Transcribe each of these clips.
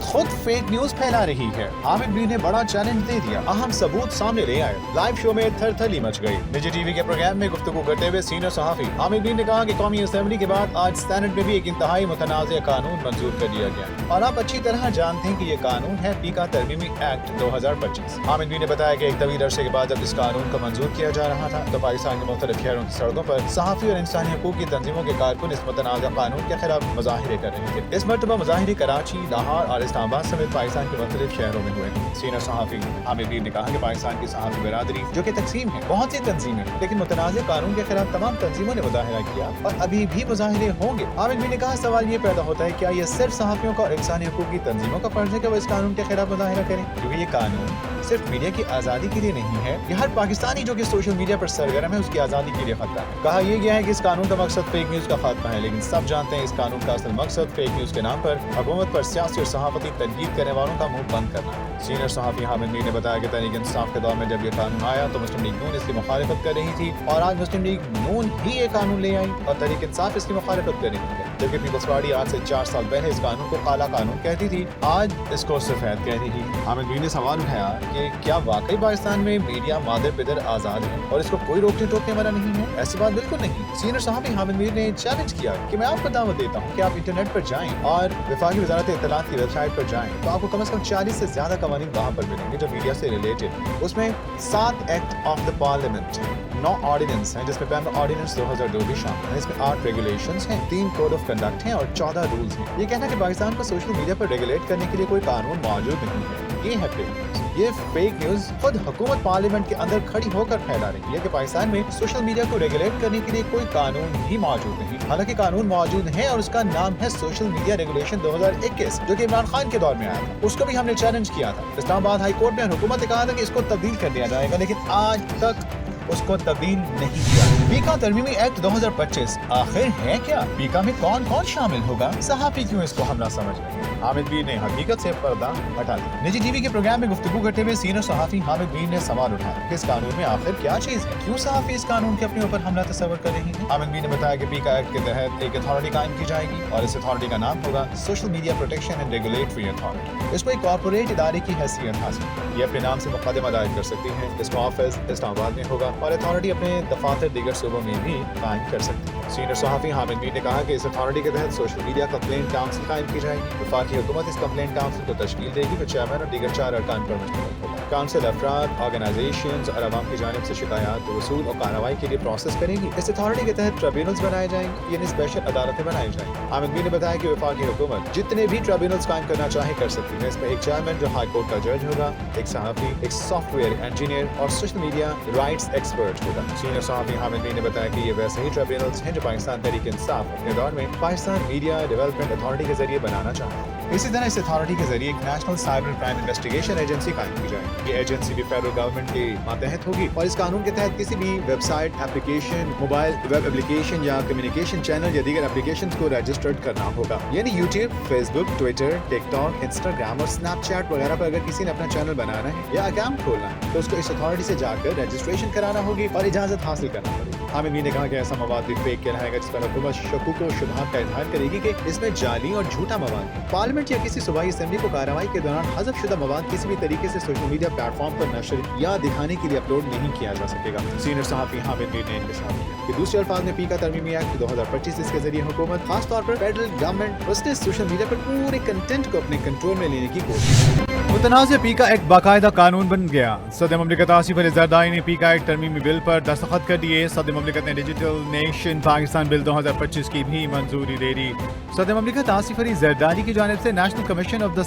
हुकूमत खुद fake news फैला रही है। आमिर भी ने बड़ा चैलेंज दे दिया, अहम सबूत सामने ले आए। लाइव शो में थरथरी मच गई। निजी टीवी के प्रोग्राम में गुफ्तगू करते हुए सीनियर सहाफी आमिर भी ने कहा कि कौमी असेंबली के बाद आज सेनेट में भी एक इंतहाई मुतनाज़ कानून मंजूर कर दिया गया और आप अच्छी तरह जानते हैं कि ये कानून है पीका तरमीमी एक्ट 2025। आमिर भी ने बताया कि एक तवील अरसे के बाद जब इस कानून को मंजूर किया जा रहा था तो पाकिस्तान के मुख्तलिफ शहरों की सड़कों पर सहाफी और इंसानी हकूक की तंजीमों के कारकुन इस मुतनाज़ कानून के खिलाफ मुजाहिरे कर रहे थे। इस मरतबा मुजाहिरे कराची, लाहौर और इस्लामाबाद समेत पाकिस्तान के मुख्तलिफ शहरों में हुए। सीनियर सहाफी आमिर भी ने कहा कि पाकिस्तान की सहाफी बिरादरी जो कि तकसीम है, बहुत सी तंजीमें, लेकिन मुतनाज़ कानून के खिलाफ तमाम तंजीमों ने मुजाहिरा किया और अभी भी मुजाहिरे होंगे। आमिर भी ने कहा सवाल ये पैदा होता है क्या ये सिर्फ सहाफियों का और इंसानी हकूक की तंजीमों का फर्ज है कि वो इस कानून के खिलाफ मुजाहिरा करें, क्योंकि ये कानून सिर्फ मीडिया की आज़ादी के लिए नहीं है, ये हर पाकिस्तानी जो कि सोशल मीडिया पर सरगर्म है उसकी आज़ादी के लिए खतरा है। कहा यह गया है कि इस कानून का मकसद फेक न्यूज़ का खात्मा है, लेकिन सब जानते हैं इस कानून का असल मकसद फेक न्यूज़ के नाम पर हुकूमत पर सियासी और सहाफती तनकीद करने वालों का मुंह बंद करना है। सीनियर सहाफी हामिद मीर ने बताया कि तहरीक इंसाफ के दौर में जब ये कानून आया तो मुस्लिम लीग नून इसकी मुखालिफत कर रही थी और आज मुस्लिम लीग नून ही ये कानून ले आई और तहरीक इंसाफ इसकी मुखालिफत कर रही है, जबकि पीपल्स पार्टी आज से 4 साल पहले इस कानून को काला कानून कहती थी, आज इसको सफेद कह रही है। हामिद मीर ने सवाल उठाया कि क्या वाकई पाकिस्तान में मीडिया मादर पिदर आजाद है और इसको कोई रोकने टोकने वाला नहीं है? ऐसी बात बिल्कुल नहीं। सीनियर सहाफी हामिद मीर ने चैलेंज किया कि मैं आपको दावत देता हूँ कि आप इंटरनेट पर जाएं और वफाकी वजारत इत्तलात की वेबसाइट पर जाएं तो आपको कम से कम 40 से ज्यादा कवानीन वहाँ पर मिलेंगे जो मीडिया से रिलेटेड। उसमें 7 act of the parliament, 9 ordinance हैं जिसमें पहला ऑर्डिनेंस 2002 भी शामिल है। इसमें 8 रेगुलेशंस हैं, 3 कोड ऑफ कंडक्ट हैं और 14 रूल्स हैं। ये कहना कि पाकिस्तान को सोशल मीडिया पर रेगुलेट करने के लिए कोई कानून मौजूद नहीं है, ये है फेक न्यूज़। ये फेक न्यूज़ खुद हुकूमत पार्लियामेंट के अंदर खड़ी होकर फैला रही है कि पाकिस्तान में सोशल मीडिया को रेगुलेट करने के लिए कोई कानून ही मौजूद नहीं। हालांकि कानून मौजूद है और उसका नाम है सोशल मीडिया रेगुलेशन 2021 जो कि इमरान खान के दौर में आया था। उसको भी हमने चैलेंज किया था। इस्लामाबाद हाई कोर्ट में हुकूमत ने कहा था कि इसको तब्दील कर दिया जाएगा, लेकिन आज तक उसको तब्दील नहीं किया। पीका तरमीमी एक्ट 2025 आखिर है क्या? पीका में कौन कौन शामिल होगा? सहाफी क्यों इसको हम ना समझ रहे? हामिद मीर ने हकीकत से पर्दा हटा दिया। निजी टीवी के प्रोग्राम में गुफ्तगू करते हुए सीनियर सहाफी हामिद मीर ने सवाल उठाया कि इस कानून में आखिर क्या चीज है, क्यों सहाफी इस कानून के अपने ऊपर हमला तस्वर कर रही है। हामिद मीर ने बताया कि पीका एक्ट के तहत एक अथॉरिटी कायम की जाएगी और इस अथॉरिटी का नाम होगा social media protection and regulatory authority. इसको एक कॉर्पोरेट इदारे की हैसियत हासिल है, ये अपने नाम से मुकदमा दायर कर सकती है। इसका ऑफिस इस्लामाबाद में होगा और अथॉरिटी अपने दफातर दीगर सूबों में भी कायम कर सकती है। सीनियर सहाफी हामिद मीर ने कहा कि इस अथॉरिटी के तहत सोशल मीडिया कंप्लेंट काउंसिल कायम की जाएगी। वफाकी हुकूमत इस कंप्लेंट काउंसिल को तश्कील देगी जो चेयरमैन और दीगर 4 अरकान पर मुश्तमिल होगा। काउंसिल अफराद, ऑर्गेनाइजेशंस और अवाम की जानिब से शिकायत वसूल और कार्रवाई के लिए प्रोसेस करेंगी। इस अथॉरिटी के तहत ट्रिब्यूनल्स बनाए जाएंगे, यानी स्पेशल अदालतें बनाई जाएंगी। हामिद मीर ने बताया कि वफाकी हुकूमत जितने भी ट्रिब्यूनल्स कायम करना चाहे कर सकती है। इसमें एक चेयरमैन जो हाई कोर्ट का जज होगा, एक सहाफी, एक सॉफ्टवेयर इंजीनियर और सोशल मीडिया राइट्स एक्सपर्ट होगा। सीनियर सहाफी हामिद मीर ने बताया कि ये वैसे ही ट्रिब्यूनल्स हैं जो पाकिस्तान तहरीक इंसाफ अपने दौर में पाकिस्तान मीडिया डेवलपमेंट अथॉरिटी के जरिए बनाना चाहता है। इसी तरह इस अथॉरिटी के जरिए एक national cyber crime investigation agency कायम की जाएगी। ये एजेंसी भी फेडरल गवर्नमेंट के मातहत होगी और इस कानून के तहत किसी भी website, application, mobile web application या कम्युनिकेशन चैनल या दीगर एप्लीकेशन को रजिस्टर्ड करना होगा। यानी YouTube, Facebook, Twitter, TikTok, Instagram और स्नैपचैट वगैरह पर अगर किसी ने अपना चैनल बनाना है या अकाउंट खोलना है तो उसको इस अथॉरिटी से जाकर रजिस्ट्रेशन कराना होगी और इजाजत हासिल करना पड़ेगी। हामिद मीर ने कहा कि ऐसा मवाद भी फेक कहलाएगा जिस पर हुकूमत शकूक और शुबहात का इजहार करेगी कि इसमें जाली और झूठा मवाद है। पार्लियामेंट या किसी सूबाई असेंबली को कार्रवाई के दौरान हज़फ शुदा मवाद किसी भी तरीके से सोशल मीडिया प्लेटफॉर्म पर नशर या दिखाने के लिए अपलोड नहीं किया जा सकेगा। सीनियर सहाफी हामिद मीर ने इंकशाफ किया कि दूसरे अल्फाज में पीका तरमीमी एक्ट 2025 इसके जरिए हुकूमत खास तौर पर फेडरल गवर्नमेंट उसने सोशल मीडिया पर पूरे कंटेंट को अपने कंट्रोल में लेने की कोशिश। मुतनाज़ पीका एक्ट बाकायदा कानून बन गया। सदर ममलिकत आसिफ अली जरदारी ने पीका एक्ट तरमीमी बिल पर दस्तखत कर दिए। सदर ममलिकत ने डिजिटल नेशन पाकिस्तान बिल 2025 की भी मंजूरी दे दी। सदर ममलिकत आसिफ अली जरदारी की जानिब से national commission of the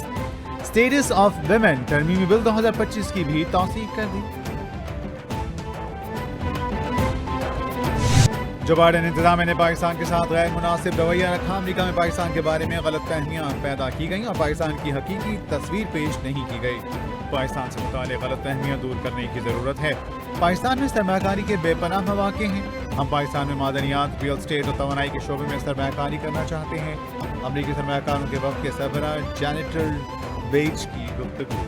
status of women तरमीमी बिल 2025 की भी तौसीक कर दी। जो बाइडेन इंतजामिया ने पाकिस्तान के साथ गैर मुनासिब रवैया रखा, अमरीका में पाकिस्तान के बारे में गलत फहमियाँ पैदा की गई और पाकिस्तान की हकीकी तस्वीर पेश नहीं की गई। पाकिस्तान से मुताल्लिक़ गलत फहमियाँ दूर करने की ज़रूरत है। पाकिस्तान में सरमाकारी के बेपनाह मौक़े हैं। हम पाकिस्तान में मादनियात, रियल स्टेट और तवानाई के शोबे में सरमाकारी करना चाहते हैं। अमरीकी सरमाकारों के वक्त के सरबराह जैनेटल बेज की गुफ्तगू।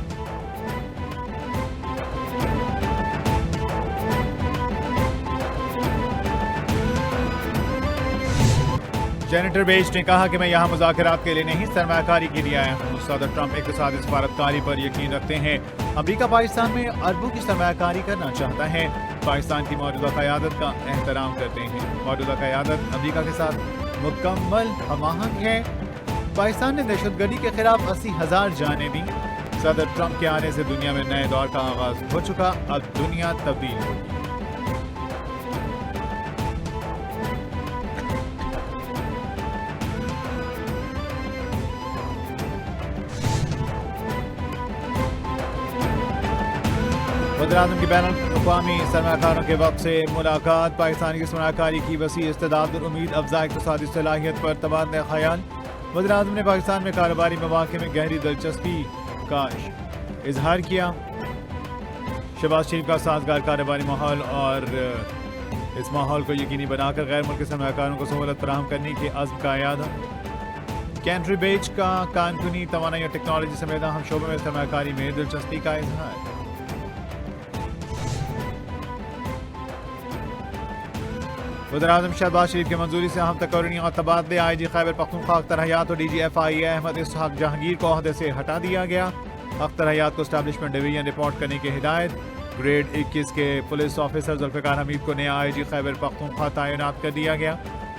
सेनेटर बेज ने कहा कि मैं यहाँ मुज़ाकरात के लिए नहीं सरमायाकारी के लिए आया हूँ। सदर ट्रंप इक़्तिसादी सफारतकारी पर यकीन रखते हैं। अमरीका पाकिस्तान में अरबों की सरमायाकारी करना चाहता है। पाकिस्तान की मौजूदा क़यादत का एहतराम करते हैं। मौजूदा क़यादत अमरीका के साथ मुकम्मल हमाहंग है। पाकिस्तान ने दहशतगर्दी के खिलाफ 80,000 जानें दी। सदर ट्रंप के आने से दुनिया में नए दौर का आगाज हो चुका, अब दुनिया तब्दील होगी। वज़ीर-ए-आज़म की बैनुल-अक़वामी सरमायाकारों के वक्त से मुलाकात। पाकिस्तान की सरमायाकारी की वसी इस्तेदाद और उम्मीद अफ़ज़ा इक़्तिसादी सलाहियत पर तबादला ख़याल। वज़ीर-ए-आज़म ने पाकिस्तान में कारोबारी मौक़े में गहरी दिलचस्पी का इजहार किया। शहबाज शरीफ का साज़गार कारोबारी माहौल और इस माहौल को यकीनी बनाकर गैर मुल्की सरमायाकारों को सहूलत फराहम करने के अज़्म का यादा। कैंट्री बेच का कानूनी तवानाई और टेक्नोलॉजी समेत अहम शोबों में सरमायाकारी में दिलचस्पी का इजहार। वज़ीर-ए-आज़म शहबाज शरीफ की मंजूरी से अहम तकरीरी और तबादले। IG खैबर पख्तूनख्वा अख्तर हयात और DG FIA अहमद इसहाक जहांगीर को ओहदे से हटा दिया गया। अख्तर हयात को एस्टैब्लिशमेंट डिवीजन रिपोर्ट करने की हिदायत। ग्रेड 21 के पुलिस ऑफिसर जुल्फ़िकार हमीद को नया IG खैबर पख्तूनख्वा तैनात कर दिया गया।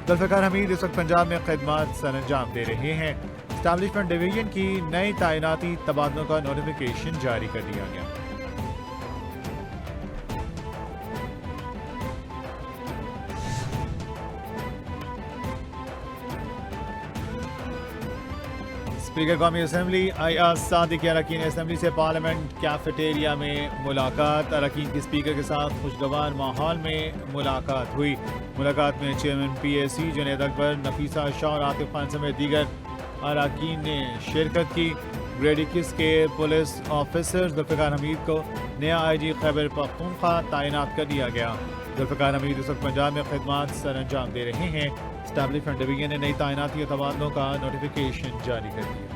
जुल्फ़िकार हमीद इस वक्त पंजाब में खिदमत सरअंजाम दे रहे हैं। एस्टैब्लिशमेंट डिवीजन की नई तैनाती तबादलों का नोटिफिकेशन जारी कर दिया गया। स्पीकर कौमी असम्बली अयाज सादिक के अरकान असम्बली से पार्लियामेंट कैफेटेरिया में मुलाकात। अरकान की स्पीकर के साथ खुशगवार माहौल में मुलाकात हुई। मुलाकात में चेयरमैन PAC जुनैद अकबर, नफीसा शाह और आतिफ खान समेत दीगर अरकान ने शिरकत की। ग्रेड 21 के पुलिस ऑफिसर जुल्फ़िकार हमीद को नया IG खैबर पख्तूनख्वा तैनात कर दिया गया। जुल्फ़िकार हमीद इस वक्त पंजाब में खिदमत सरअंजाम दे रहे हैं। एस्टैब्लिशमेंट डिवीजन ने नई तैनाती और तबादलों का नोटिफिकेशन जारी कर दिया।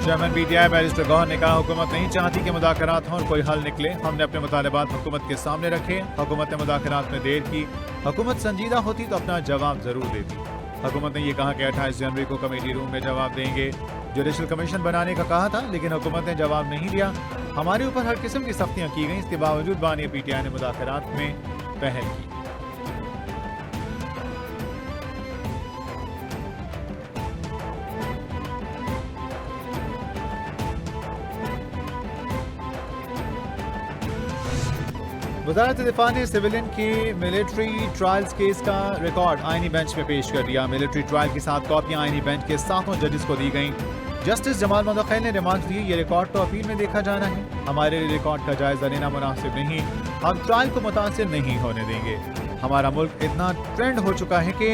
चेयरमैन PTI बैरिस्टर गौहर ने कहा, हुकूमत नहीं चाहती कि मुज़ाकरात हों और कोई हल निकले। हमने अपने मुतालबात हुकूमत के सामने रखे। हुकूमत ने मुज़ाकरात में देर की। हुकूमत संजीदा होती तो अपना जवाब जरूर देती। हुकूमत ने यह कहा कि 28 जनवरी को कमेटी रूम में जवाब देंगे। जुडिशल कमीशन बनाने का कहा था, लेकिन हुकूमत ने जवाब नहीं दिया। हमारे ऊपर हर किस्म की सख्तियाँ की गई, इसके बावजूद बानी PTI ने मुज़ाकरात में पहल की। वज़ारत दिफा ने सिविलियन के मिलिट्री ट्रायल्स केस का रिकॉर्ड आईनी बेंच में पेश कर दिया। मिलिट्री ट्रायल की 7 कॉपियां आईनी बेंच के 7 जजेस को दी गईं। जस्टिस जमाल मुदख्खल ने रिमार्क्स दिए, ये रिकॉर्ड तो अपील में देखा जाना है। हमारे लिए रिकॉर्ड का जायजा लेना मुनासिब नहीं। हम ट्रायल को मुतासिर नहीं होने देंगे। हमारा मुल्क इतना ट्रेंड हो चुका है कि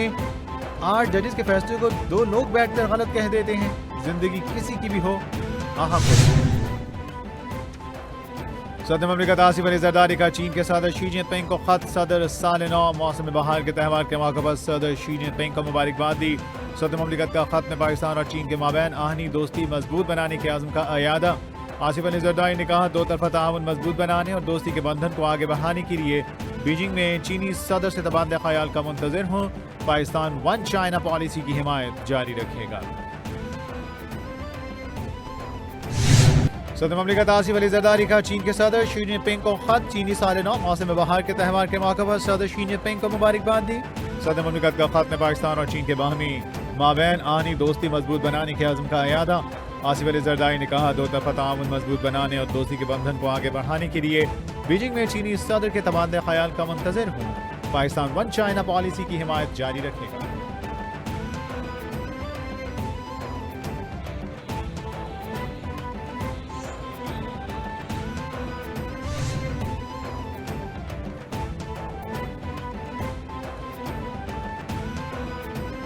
8 जजेस के फैसले को 2 लोग बैठकर गलत कह देते हैं। जिंदगी किसी की भी हो, अहम सदर ममलिकत आसिफ अली ज़रदारी का चीन के सदर शी जिनपिंग को खत। सदर साल नौ मौसम बहार के त्यौहार के मौके पर सदर शी जिनपिंग को मुबारकबाद दी। सदर ममलिकत का खत में पाकिस्तान और चीन के माबैन आहनी दोस्ती मजबूत बनाने के आज़म का अयादा। आसिफ अली ज़रदारी ने कहा, 2 तरफ़ा ताउन मजबूत बनाने और दोस्ती के बंधन को आगे बढ़ाने के लिए बीजिंग में चीनी सदर से तबादला ख्याल का मुंतज़िर हूँ। पाकिस्तान वन चाइना पॉलिसी की हिमायत जारी रखेगा। सदर ममलिकत आसिफ अली ज़रदारी का चीन के सदर शी जिनपिंग को खत। चीनी साल नौ मौसम बहार के त्यौहार के मौके पर सदर शी जिनपिंग को मुबारकबाद दी। सदर ममलिकत का खत में पाकिस्तान और चीन के बाहमी माबैन आहनी दोस्ती मजबूत बनाने के आज़म का अयादा। आसिफ अली ज़रदारी ने कहा, 2 तरफ़ा ताउन मजबूत बनाने और दोस्ती के बंधन को आगे बढ़ाने के लिए बीजिंग में चीनी सदर के तबादला ख्याल का मुंतज़िर हूँ। पाकिस्तान वन चाइना पॉलिसी की हिमायत जारी रखेगा।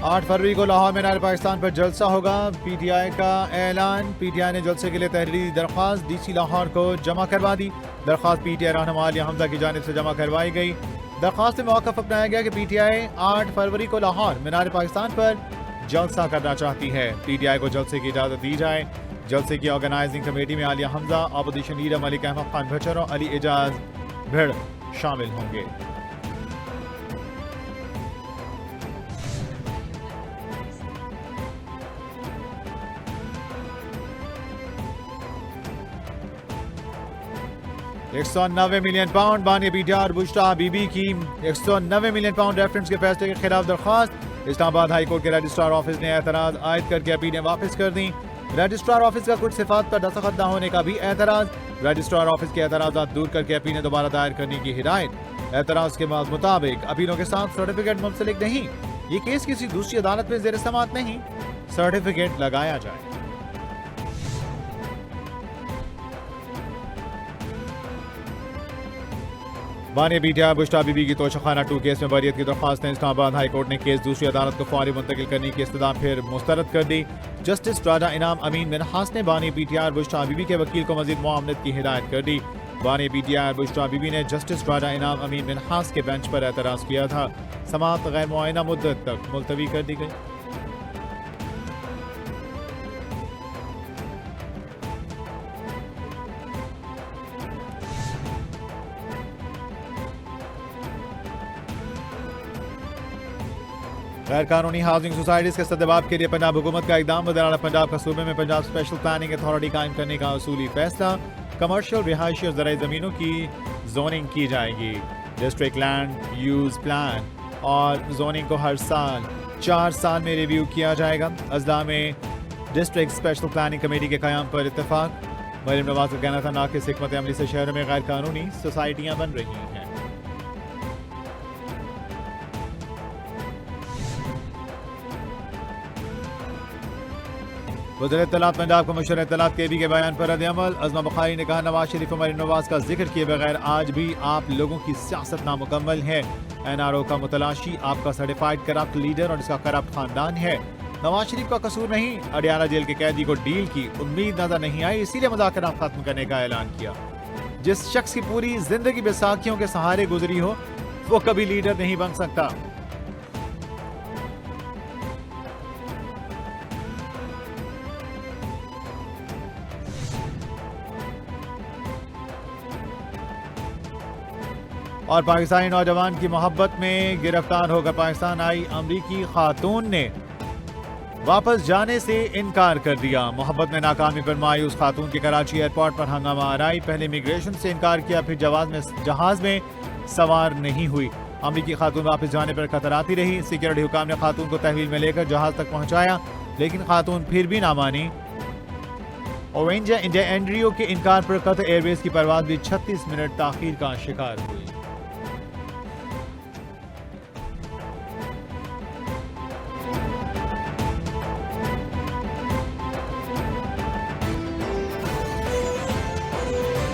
8 फरवरी को लाहौर में नारे पाकिस्तान पर जलसा होगा। PTI का ऐलान। PTI ने जलसे के लिए तहरीरी दरख्वास्त DC लाहौर को जमा करवा दी। दरख्वास्त PTI रहनुमा आलिया हमजा की जानिब से जमा करवाई गई। दरख्वास्त में मौक़िफ़ अपनाया गया कि PTI 8 फरवरी को लाहौर में नारे पाकिस्तान पर जलसा करना चाहती है। PTI को जलसे की इजाज़त दी जाए। जलसे की ऑर्गेनाइजिंग कमेटी में आलिया हमजा, अपोजिशन लीडर मलिक अहमद खान भचर और अली एजाज भिड़ शामिल होंगे। 190 मिलियन पाउंड बानी बीटीआर बुश्रा बीबी की 190 मिलियन पाउंड रेफरेंस के फैसले के खिलाफ दरख्वास्त। इस्लामाबाद हाई कोर्ट के रजिस्ट्रार ऑफिस ने एतराज आयद करके अपीलें वापस कर दी। रजिस्ट्रार ऑफिस का कुछ सिफात पर दस्तखत न होने का भी एतराज। रजिस्ट्रार ऑफिस के एतराज़ात दूर करके अपीलें दोबारा दायर करने की हिदायत। एतराज के मुताबिक अपीलों के साथ सर्टिफिकेट मुंसलिक नहीं, ये केस किसी दूसरी अदालत में ज़ेर समाअत नहीं, सर्टिफिकेट लगाया जाए। बानी बीटीआर बुश्रा बीबी की तोशाखाना 2 केस में बरियत की दरख्वास्त ने इस्लामाबाद हाई कोर्ट ने केस दूसरी अदालत को फौरी मुंतकिल करने की इस्तदा फिर मुस्तरद कर दी। जस्टिस राजा इनाम अमीन मिनहास ने बानी बीटीआर बुश्रा बीबी के वकील को मजीद मुआवनत की हिदायत कर दी। बानी बीटीआर बुश्रा बीबी ने जस्टिस राजा इनाम अमीन मिनहास के बेंच पर एतराज किया था। समाअत गैर मुआयना मुद्दत तक मुलतवी कर दी गई। गैर कानूनी हाउसिंग सोसाइटीज के सद्दबाब के लिए पंजाब हुकूमत का इकदाम। वज़ीर-ए-आला पंजाब का सूबे में पंजाब स्पेशल प्लानिंग अथॉरिटी कायम करने का उसूली फैसला। कमर्शियल रिहायशी और ज़राई ज़मीनों की जोनिंग की जाएगी। डिस्ट्रिक्ट लैंड यूज प्लान और जोनिंग को हर साल 4 साल में रिव्यू किया जाएगा। अजला में डिस्ट्रिक्ट स्पेशल प्लानिंग कमेटी के क़याम पर इत्तेफाक। मरीम नवाज का कहना था नाक़िस हिकमत अमली से शहरों में गैर कानूनी सोसाइटियाँ बन रही हैं। वज़ीर इत्तलात पंजाब कमिश्नर इत्तलात केबी के बयान पर रद्द-ए-अमल। अज़मा बुखारी ने कहा नवाज शरीफ और मरीम नवाज का जिक्र किए बगैर आज भी आप लोगों की सियासत नामुकम्मल है। एनआरओ का मुतलाशी आपका सर्टिफाइड करप्ट लीडर और इसका करप्ट खानदान है। नवाज शरीफ का कसूर नहीं, अडियाला जेल के कैदी को डील की उम्मीद नजर नहीं आई, इसीलिए मुज़ाकरात खत्म करने का ऐलान किया। जिस शख्स की पूरी जिंदगी बैसाखियों के सहारे गुजरी हो वो कभी लीडर नहीं बन सकता। और पाकिस्तानी नौजवान की मोहब्बत में गिरफ्तार होकर पाकिस्तान आई अमरीकी खातून ने वापस जाने से इनकार कर दिया। मोहब्बत में नाकामी पर मायूस खातून की कराची एयरपोर्ट पर हंगामा आराई। पहले इमिग्रेशन से इनकार किया, फिर जहाज में सवार नहीं हुई। अमरीकी खातून वापस जाने पर कतराती रही। सिक्योरिटी हुकाम ने खातून को तहवील में लेकर जहाज तक पहुंचाया, लेकिन खातून फिर भी ना मानी। ओरेंजा इंडिया एंड्रियो के इनकार पर कतर एयरवेज की परवाज भी 36 मिनट ताखीर का शिकार हुई।